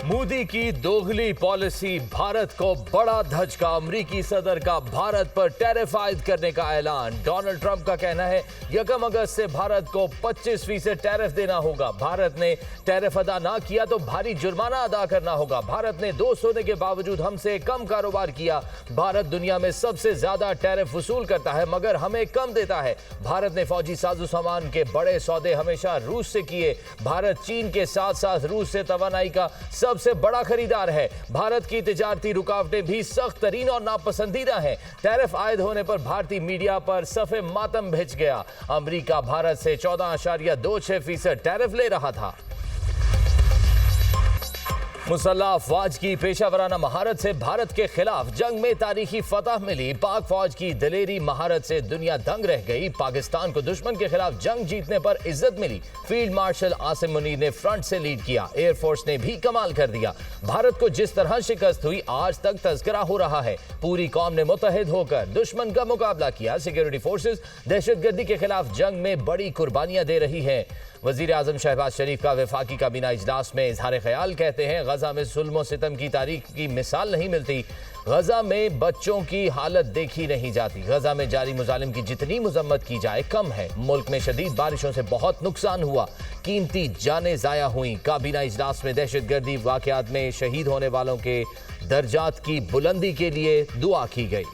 मोदी की दोगली पॉलिसी, भारत को बड़ा धचका। अमेरिकी सदर का भारत पर टैरिफ आयद करने का ऐलान। डोनाल्ड ट्रंप का कहना है 1 अगस्त से भारत को 25% टैरिफ देना होगा। भारत ने टैरिफ अदा ना किया तो भारी जुर्माना अदा करना होगा। भारत ने दोस्त होने के बावजूद हमसे कम कारोबार किया। भारत दुनिया में सबसे ज्यादा टैरिफ वसूल करता है मगर हमें कम देता है। भारत ने फौजी साजो सामान के बड़े सौदे हमेशा रूस से किए। भारत चीन के साथ साथ रूस से तवानाई का सबसे बड़ा खरीदार है। भारत की तिजारती रुकावटें भी सख्त तरीन और नापसंदीदा हैं। टैरिफ आयद होने पर भारतीय मीडिया पर सफ़े मातम भिज गया। अमेरिका भारत से 14.26% टैरिफ ले रहा था। मुसल्लह अफवाज की पेशावराना महारत से भारत के खिलाफ जंग में तारीखी फतह मिली। पाक फौज की दलेरी महारत से दुनिया दंग रह गई। पाकिस्तान को दुश्मन के खिलाफ जंग जीतने पर इज्जत मिली। फील्ड मार्शल आसिम मुनीर ने फ्रंट से लीड किया। एयरफोर्स ने भी कमाल कर दिया। भारत को जिस तरह शिकस्त हुई आज तक तज़किरा हो रहा है। पूरी कौम ने मुत्तहिद होकर दुश्मन का मुकाबला किया। सिक्योरिटी फोर्सेस दहशतगर्दी के खिलाफ जंग में बड़ी कुर्बानियां दे रही हैं। वजीर आजम शहबाज शरीफ का वफाकी काबीना इजलास में इजहार ख्याल, कहते हैं गजा में जुल्म सितम की तारीख की मिसाल नहीं मिलती। गजा में बच्चों की हालत देखी नहीं जाती। गजा में जारी मुजालिम की जितनी मजम्मत की जाए कम है। मुल्क में शदीद बारिशों से बहुत नुकसान हुआ। कीमती जानें जाया हुई। काबीना इजलास में दहशतगर्दी वाकयात में शहीद होने वालों के दर्जात की बुलंदी के लिए दुआ की गई।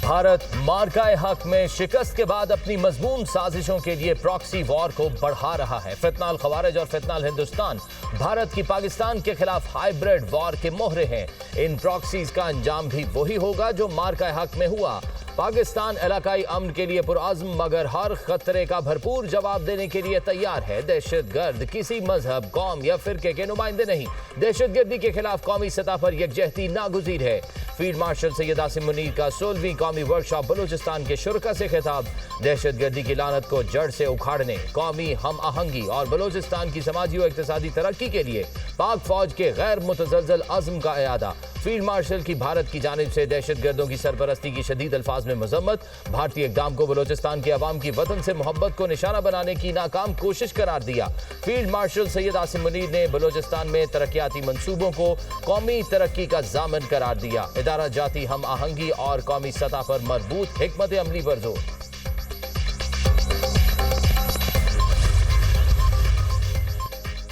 भारत मार्काए हक में शिकस्त के बाद अपनी मजमून साजिशों के लिए प्रॉक्सी वॉर को बढ़ा रहा है। फितनाल खवारिज और फितनाल हिंदुस्तान भारत की पाकिस्तान के खिलाफ हाइब्रिड वॉर के मोहरे हैं। इन प्रॉक्सीज का अंजाम भी वही होगा जो मार्काए हक में हुआ। पाकिस्तान इलाकाई अमन के लिए पुरआज़्म मगर हर खतरे का भरपूर जवाब देने के लिए तैयार है। दहशतगर्द किसी मजहब, कौम या फिरके के नुमाइंदे नहीं। दहशतगर्दी के खिलाफ कौमी सतह पर यकजहती नागुज़ीर है। फील्ड मार्शल सैयद आसिम मुनीर का 16वीं कौमी वर्कशॉप बलूचिस्तान के शुरका से खिताब। दहशतगर्दी की लानत को जड़ से उखाड़ने, कौमी हम आहंगी और बलूचिस्तान की समाजी और इक़्तिसादी तरक्की के लिए पाक फौज के गैर मुतज़लज़ल अज़्म का इयादा। फील्ड मार्शल की भारत की जानिब से दहशतगर्दों की सरपरस्ती की शदीद अल्फाज में मजम्मत। भारतीय इक़दाम को बलूचिस्तान के अवाम की वतन से मोहब्बत को निशाना बनाने की नाकाम कोशिश करार दिया। फील्ड मार्शल सैयद आसिम मुनीर ने बलूचिस्तान में तरक्याती मंसूबों को कौमी तरक्की का ज़ामन करार दिया। इदारा जाती हम आहंगी और कौमी सतह पर मजबूत हिकमत अमली पर जोर।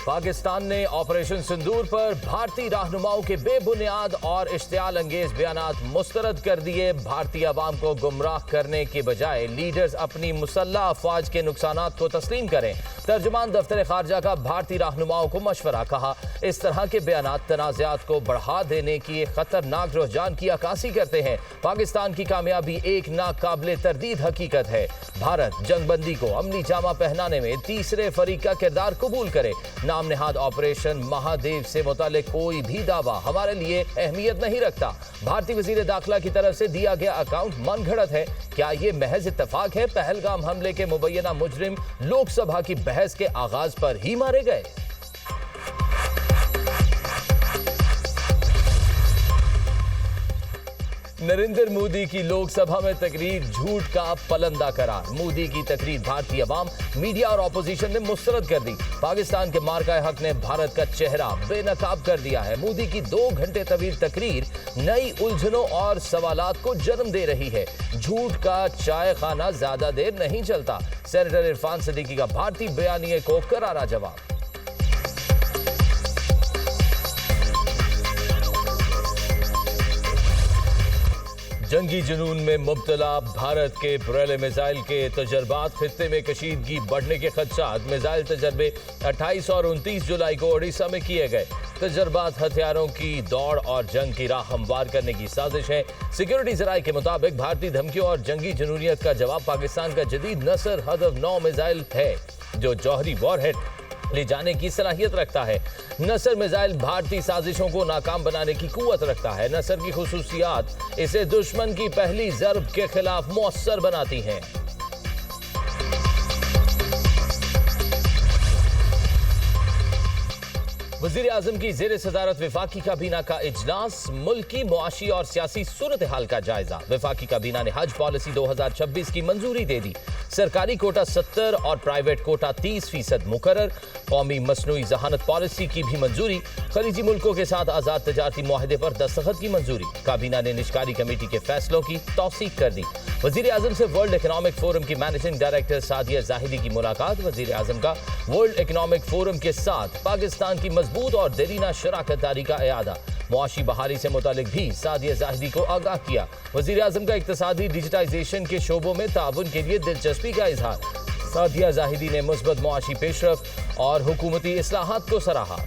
पाकिस्तान ने ऑपरेशन सिंदूर पर भारतीय रहनुमाओं के बेबुनियाद और इश्तियाल अंगेज बयानात मुस्तरद कर दिए। भारतीय अवाम को गुमराह करने के बजाय लीडर्स अपनी मुसल्लह अफवाज के नुकसानात को तस्लीम करें। तर्जुमान दफ्तर खारजा का भारतीय रहनुमाओं को मशवरा, कहा इस तरह के बयानात तनाज़ात को बढ़ा देने की खतरनाक रुझान की अक्कासी करते हैं। पाकिस्तान की कामयाबी एक नाकाबिले तरदीद हकीकत है। भारत जंगबंदी को अमली जामा पहनाने में तीसरे फरीक का किरदार कबूल करे। नाम नेहाद ऑपरेशन महादेव से मुतालिक कोई भी दावा हमारे लिए अहमियत नहीं रखता। भारतीय वजीर दाखिला की तरफ से दिया गया अकाउंट मनगढ़ंत है। क्या ये महज इत्तेफाक है? पहलगाम हमले के मुबैना मुजरिम लोकसभा की बहस के आगाज पर ही मारे गए। नरेंद्र मोदी की लोकसभा में तकरीर झूठ का पलंदा करार। मोदी की तकरीर भारतीय अवाम, मीडिया और ऑपोजिशन ने मुस्तरद कर दी। पाकिस्तान के मार्काए हक ने भारत का चेहरा बेनकाब कर दिया है। मोदी की 2 घंटे तवील तकरीर नई उलझनों और सवालात को जन्म दे रही है। झूठ का चाय खाना ज्यादा देर नहीं चलता। सेनेटर इरफान सिद्दीकी का भारतीय बयानिए को करारा जवाब। जंगी जुनून में मुब्तला भारत के बरेले मिसाइल के तजर्बात, खित्ते में कशीदगी बढ़ने के खदशात। मिसाइल तजर्बे 28 और 29 जुलाई को ओडिशा में किए गए। तजर्बात हथियारों की दौड़ और जंग की राह हमवार करने की साजिश है। सिक्योरिटी जराये के मुताबिक भारतीय धमकियों और जंगी जुनूनियत का जवाब पाकिस्तान का जदीद नसर हदफ 9 मिसाइल है जो जौहरी वॉरहेड ले जाने की सलाहियत रखता है। नसर मिसाइल भारतीय साजिशों को नाकाम बनाने की कुव्वत रखता है। नसर की खुसूसियात इसे दुश्मन की पहली जर्ब के खिलाफ मुअस्सर बनाती हैं। वजीर आजम की जेर सदारत वफाकी काबीना का इजलास, मुल्क की मुआशी और सियासी सूरत हाल का जायजा। वफाकी काबीना ने हज पॉलिसी 2026 की मंजूरी दे दी। सरकारी कोटा 70 और प्राइवेट कोटा 30% मुकर्रर। कौमी मसनूई जहानत पॉलिसी की भी मंजूरी। खलीजी मुल्कों के साथ आजाद तजारती मुआहदे पर दस्तखत की मंजूरी। काबीना ने निष्कारी कमेटी के फैसलों की तौसीक कर दी। वजीर आजम से वर्ल्ड इकनॉमिक फोरम की मैनेजिंग डायरेक्टर सादिया जाहिदी की मुलाकात। वजीर आजम का वर्ल्ड इकनॉमिक फोरम के साथ पाकिस्तान की मजबूत और देरीना शराकत दारी का इयादा। मुआशी बहाली से मुतालिक भी सादिया जाहिदी को आगाह किया। वजीर आजम का इक्तसादी डिजिटाइजेशन के शोबों में ताउन के लिए दिलचस्पी का इजहार। सादिया जाहिदी ने मुस्बत मुआशी पेशरफ और हुकूमती इस्लाहात को सराहा।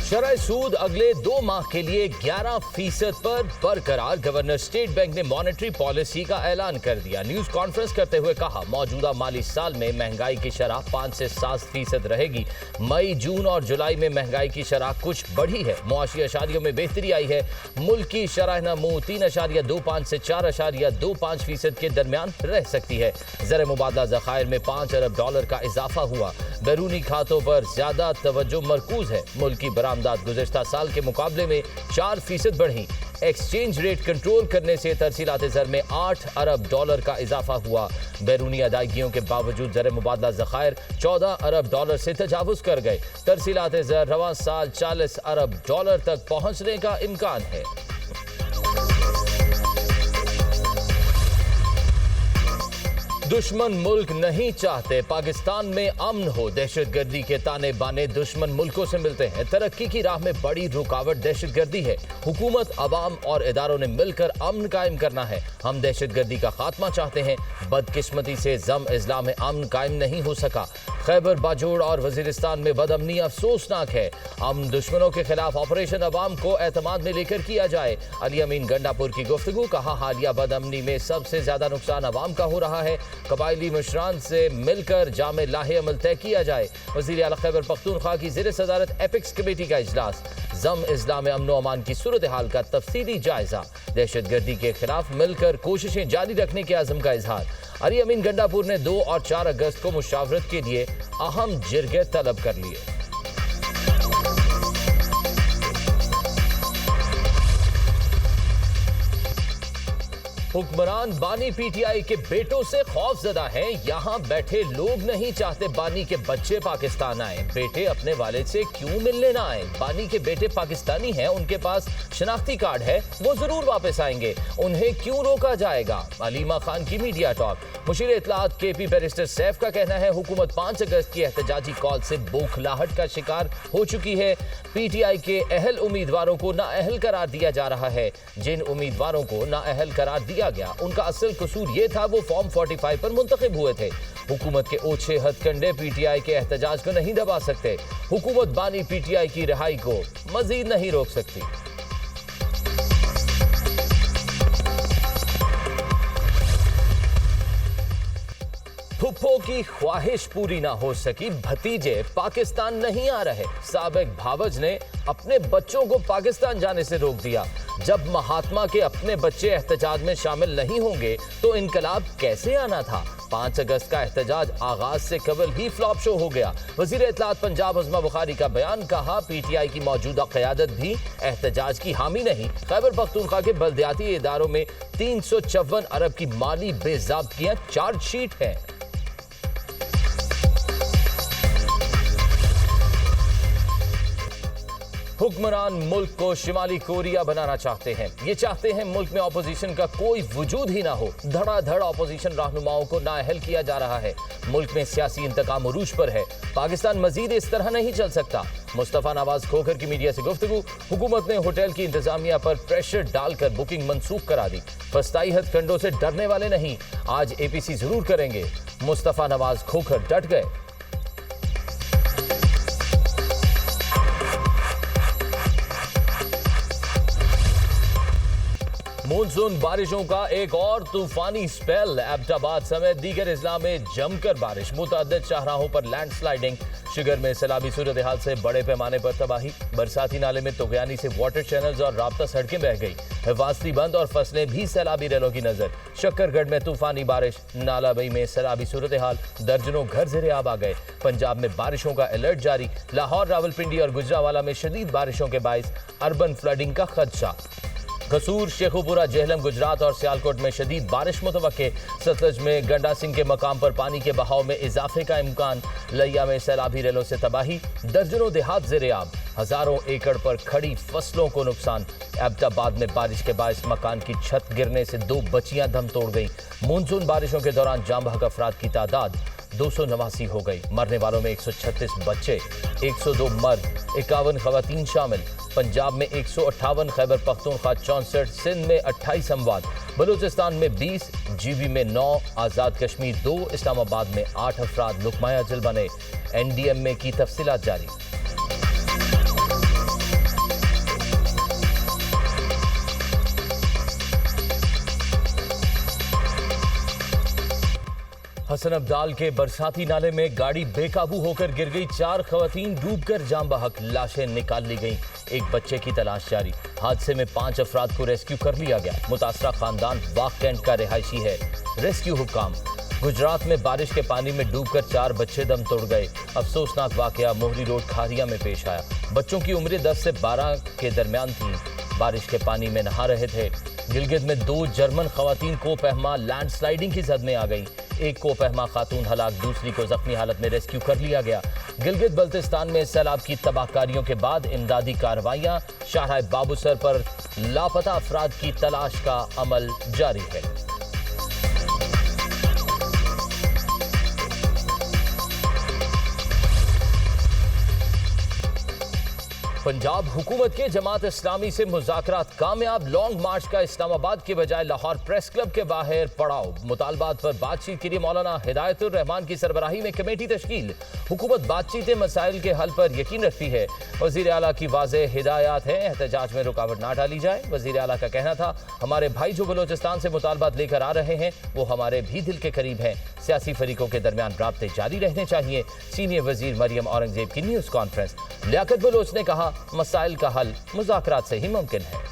शरह सूद अगले 2 माह के लिए 11% पर बरकरार। गवर्नर स्टेट बैंक ने मॉनेटरी पॉलिसी का ऐलान कर दिया। न्यूज कॉन्फ्रेंस करते हुए कहा, मौजूदा माली साल में महंगाई की शरह 5 से 7% रहेगी। मई, जून और जुलाई में महंगाई की शरह कुछ बढ़ी है। मुआशी अशारियों में बेहतरी आई है। मुल्क की शरह नमू 3.25 से 4.25% के दरमियान रह सकती है। ज़र मुबादला ज़खायर में $5 अरब का इजाफा हुआ। बैरूनी खातों पर ज्यादा तवज्जो मरकूज है। मुल्क की बरामदात गुज़श्ता साल के मुकाबले में 4% बढ़ी। एक्सचेंज रेट कंट्रोल करने से तरसीलाते ज़र में $8 अरब का इजाफा हुआ। बैरूनी अदायगियों के बावजूद ज़र मुबादला ज़खायर $14 अरब से तजावुज़ कर गए। तरसीलाते ज़र रवां साल $40 अरब तक पहुंचने का इम्कान है। दुश्मन मुल्क नहीं चाहते पाकिस्तान में अमन हो। दहशतगर्दी के ताने बाने दुश्मन मुल्कों से मिलते हैं। तरक्की की राह में बड़ी रुकावट दहशतगर्दी है। हुकूमत, अवाम और इदारों ने मिलकर अमन कायम करना है। हम दहशतगर्दी का खात्मा चाहते हैं। बदकिस्मती से जम इस्लाम में अमन कायम नहीं हो सका। खैबर बाजोड़ और वजीरिस्तान में बदअमनी अफसोसनाक है। अमन दुश्मनों के खिलाफ ऑपरेशन अवाम को एतमाद में लेकर किया जाए। अली अमीन गंडापुर की गुफ्तगू। कहा, हालिया बदअमनी में सबसे ज्यादा नुकसान अवाम का हो रहा है। कबायली मुशरान से मिलकर जामे लाहे अमल तय किया जाए। वज़ीर आला खैबर पख्तूनख्वा की ज़ेर सदारत एपिक्स कमेटी का इजलास। जम इस्लाम में अमन अमान की सूरत हाल का तफसीली जायजा। दहशतगर्दी के खिलाफ मिलकर कोशिशें जारी रखने के आज़म का इजहार। अली अमीन गंडापुर ने 2 और 4 अगस्त को मुशावरत के लिए अहम जिरगे तलब कर लिए। हुक्मरान बानी पीटीआई के बेटों से खौफजदा हैं। यहाँ बैठे लोग नहीं चाहते बानी के बच्चे पाकिस्तान आए। बेटे अपने वालिद से क्यों मिलने ना आए? बानी के बेटे पाकिस्तानी हैं, उनके पास शनाख्ती कार्ड है, वो जरूर वापस आएंगे। उन्हें क्यों रोका जाएगा? अलीमा खान की मीडिया टॉक। मुशीर इत्तलात केपी बैरिस्टर सैफ का कहना है, हुकूमत 5 अगस्त की एहतजाजी कॉल से बौखलाहट का शिकार हो चुकी है। पीटीआई के अहल उम्मीदवारों को नाअहल करार दिया जा रहा है। जिन उम्मीदवारों को नाअहल करार दिया गया, उनका असल कसूर यह था वो फॉर्म 45 पर मुंतखब हुए थे। हुकूमत के ओछे हथकंडे पीटीआई के एहतजाज को नहीं दबा सकते। हुकूमत बानी पीटीआई की रिहाई को मजीद नहीं रोक सकती। फुप्पो की ख्वाहिश पूरी ना हो सकी, भतीजे पाकिस्तान नहीं आ रहे। साबिक भावज ने अपने बच्चों को पाकिस्तान जाने से रोक दिया। जब महात्मा के अपने बच्चे एहतजाज में शामिल नहीं होंगे तो इनकलाब कैसे आना था? 5 अगस्त का एहतजाज आगाज से कबल ही फ्लॉप शो हो गया। वजीर इत्तलात पंजाब अज़मा बुखारी का बयान। कहा, पीटीआई की मौजूदा क़यादत भी एहतजाज की हामी नहीं। खैबर पख्तूनख्वा के बल्दियाती इदारों में 354 अरब की माली बेज़ाब्तियां चार्जशीट है। हुक्मरान मुल्क को शिमाली कोरिया बनाना चाहते हैं। ये चाहते हैं मुल्क में ऑपोजिशन का कोई वजूद ही ना हो। धड़ाधड़ ऑपोजिशन रहनुमाओं को नाअहल किया जा रहा है। मुल्क में सियासी इंतकाम उरूज पर है। पाकिस्तान मजीद इस तरह नहीं चल सकता। मुस्तफा नवाज खोखर की मीडिया से गुफ्तगू। हुकूमत ने होटल की इंतजामिया पर प्रेशर डालकर बुकिंग मनसूख करा दी। फस्ताई हथकंडों से डरने वाले नहीं, आज एपीसी जरूर करेंगे। मुस्तफा नवाज खोखर डट गए। मानसून बारिशों का एक और तूफानी स्पेल। एबटाबाद समेत दीगर इजला में जमकर बारिश। मुतअद्दिद शाहराहों पर लैंडस्लाइडिंग। शिगर में सैलाबी सूरत हाल से बड़े पैमाने पर तबाही। बरसाती नाले में तुगयानी से वाटर चैनल्स और राब्ता सड़कें बह गई। हिफाजती बंद और फसलें भी सैलाबी रेलों की नजर। शक्करगढ़ में तूफानी बारिश, नालाबई में सैलाबी सूरत हाल, दर्जनों घर ज़ेरे आब आ गए। पंजाब में बारिशों का अलर्ट जारी। लाहौर, रावलपिंडी और गुजरावाला में शदीद बारिशों के बाइस अर्बन फ्लडिंग का खदशा। कसूर, शेखुपुरा, जेहलम, गुजरात और सियालकोट में शदीद बारिश मुतवक्के। सतलज में गंडा सिंह के मकाम पर पानी के बहाव में इजाफे का इम्कान। लिया में सैलाबी रेलों से तबाही, दर्जनों देहात ज़ेरे आब। हजारों एकड़ पर खड़ी फसलों को नुकसान। एबटाबाद में बारिश के बायस मकान की छत गिरने से 2 बच्चियां दम तोड़ गई। मानसून बारिशों के दौरान जाम बहक अफराद की तादाद 289 हो गई। मरने वालों में 136 बच्चे, 102 मर्द, 51 खवातीन शामिल। पंजाब में 158, खैबर पख्तूनख्वा 64, सिंध में 28 अमवात, बलूचिस्तान में 20, जीबी में 9, आज़ाद कश्मीर 2, इस्लामाबाद में 8 अफराद लुकमाए अजल बने। NDM में की तफसीलात जारी। हसन अब्दाल के बरसाती नाले में गाड़ी बेकाबू होकर गिर गई। 4 खवातीन डूबकर जाम बहक, लाशें निकाल ली गईं। एक बच्चे की तलाश जारी। हादसे में 5 अफराद को रेस्क्यू कर लिया गया। मुतासरा खानदान वाक कैंट का रिहायशी है। रेस्क्यू हुक्काम। गुजरात में बारिश के पानी में डूबकर 4 बच्चे दम तोड़ गए। अफसोसनाक वाकया मोहरी रोड खारिया में पेश आया। बच्चों की उम्र 10 से 12 के दरमियान थी। बारिश के पानी में नहा रहे थे। गिलगित में 2 जर्मन खवातीन को पहमा लैंडस्लाइडिंग की जद में आ गई। एक को पहमा खातून हलाक, दूसरी को जख्मी हालत में रेस्क्यू कर लिया गया। गिलगित बल्तिस्तान में सैलाब की तबाहकारियों के बाद इमदादी कार्रवाइयां। शाहराह बाबूसर पर लापता अफराद की तलाश का अमल जारी है। पंजाब हुकूमत के जमात इस्लामी से मुज़ाकरात कामयाब। लॉन्ग मार्च का इस्लामाबाद के बजाय लाहौर प्रेस क्लब के बाहर पड़ाव। मुतालबात पर बातचीत के लिए मौलाना हिदायतुर रहमान की सरबराही में कमेटी तश्कील। हुकूमत बातचीत मसाइल के हल पर यकीन रखती है। वज़ीर आला की वाज़ेह हिदायत है, एहतजाज में रुकावट ना डाली जाए। वज़ीर आला का कहना था, हमारे भाई जो बलोचिस्तान से मुतालबात लेकर आ रहे हैं वो हमारे भी दिल के करीब हैं। सियासी फरीकों के दरमियान राब्ते जारी रहने चाहिए। सीनियर वजीर मरियम औरंगजेब की न्यूज़ कॉन्फ्रेंस। लियाकत बलोच ने कहा, मसाइल का हल मुज़ाकरात से ही मुमकिन है।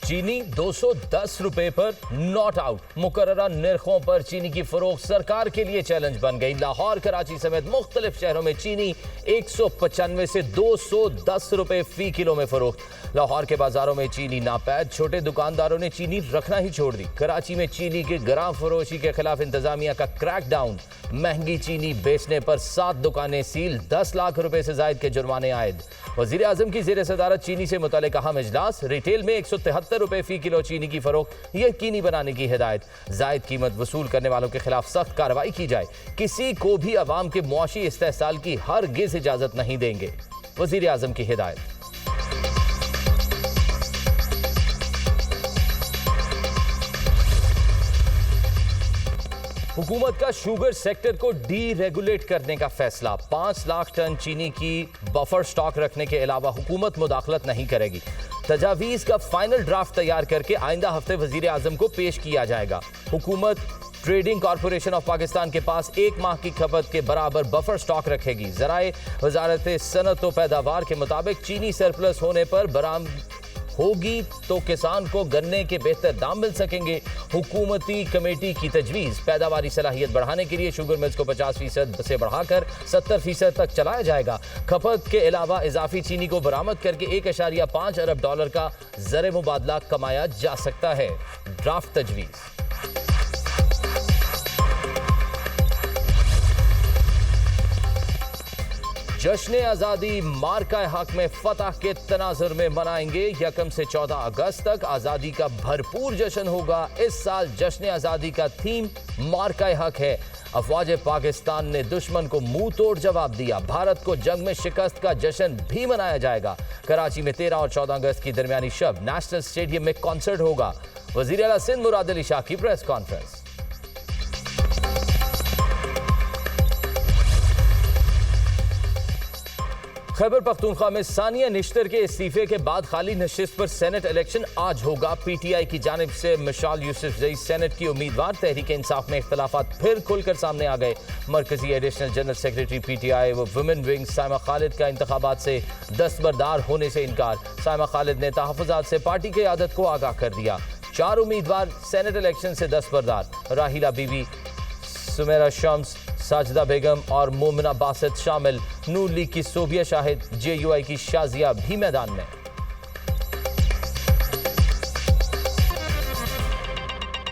चीनी 210 रुपए पर नॉट आउट। मुकर्ररा निर्खों पर चीनी की फरोख्त सरकार के लिए चैलेंज बन गई। लाहौर, कराची समेत मुख्तलिफ शहरों में चीनी 195 से 210 रुपए फी किलो में फरोख्त। लाहौर के बाजारों में चीनी नापैद, छोटे दुकानदारों ने चीनी रखना ही छोड़ दी। कराची में चीनी के ग्राम फरोशी के खिलाफ इंतजामिया का क्रैकडाउन। महंगी चीनी बेचने पर 7 दुकानें सील, 10 लाख रुपए से जायद के जुर्माने आयद। वजीर आजम की जेर सदारत चीनी से मुतल्लिक अहम इजलास। रिटेल में 173 रुपए फी किलो चीनी की फरोख्त यकीनी बनाने की हिदायत। जायद कीमत वसूल करने वालों के खिलाफ सख्त कार्रवाई की जाए। किसी को भी अवाम के मुआशी इस्तेहसाल की हरगिज़ इजाजत नहीं देंगे। वजीर आजम की हिदायत। हुकूमत का शुगर सेक्टर को डी रेगुलेट करने का फैसला। 5 लाख टन चीनी की बफर स्टॉक रखने के अलावा हुकूमत मुदाखलत नहीं करेगी। तजावीज़ का फाइनल ड्राफ्ट तैयार करके आइंदा हफ्ते वजीर आजम को पेश किया जाएगा। हुकूमत ट्रेडिंग कॉरपोरेशन ऑफ पाकिस्तान के पास 1 माह की खपत के बराबर बफर स्टॉक रखेगी। ज़राए वजारत सनत व पैदावार के मुताबिक चीनी सरप्लस होने पर बरामद होगी तो किसान को गन्ने के बेहतर दाम मिल सकेंगे। हुकूमती कमेटी की तजवीज़, पैदावारी सलाहियत बढ़ाने के लिए शुगर मिल्स को 50% से बढ़ाकर 70% तक चलाया जाएगा। खपत के अलावा इजाफी चीनी को बरामद करके $1.5 अरब का ज़र मुबादला कमाया जा सकता है। ड्राफ्ट तजवीज़। जश्न आज़ादी मार्का हक में फतह के तनाजुर में मनाएंगे। 1 से 14 अगस्त तक आज़ादी का भरपूर जश्न होगा। इस साल जश्न आज़ादी का थीम मार्का हक है। अफवाज पाकिस्तान ने दुश्मन को मुंह तोड़ जवाब दिया। भारत को जंग में शिकस्त का जश्न भी मनाया जाएगा। कराची में 13 और 14 अगस्त की दरमियानी शब नेशनल स्टेडियम में कॉन्सर्ट होगा। वज़ीर आला सिंध मुराद अली शाह की प्रेस कॉन्फ्रेंस। खैबर पख्तूनख्वा में सानिया निश्तर के इस्तीफे के बाद खाली नशिस्त पर सेनेट इलेक्शन आज होगा। पीटीआई की जानिब से मिशाल यूसुफजई सेनेट की उम्मीदवार। तहरीक इंसाफ में इख्तलाफात फिर खुलकर सामने आ गए। मरकजी एडिशनल जनरल सेक्रेटरी पीटीआई व वुमेन विंग साइमा खालिद का इंतखाबात से दस्तबरदार होने से इनकार। साइमा खालिद ने तहफ़्फ़ुज़ात से पार्टी की क़यादत को आगाह कर दिया। 4 उम्मीदवार सेनेट इलेक्शन से दस्तबरदार। राहिला बीबी, सुमेरा शम्स, साजिदा बेगम और मोमिना बासित शामिल। नून लीग की सोबिया शाहिद, जेयूआई की शाजिया भी मैदान में।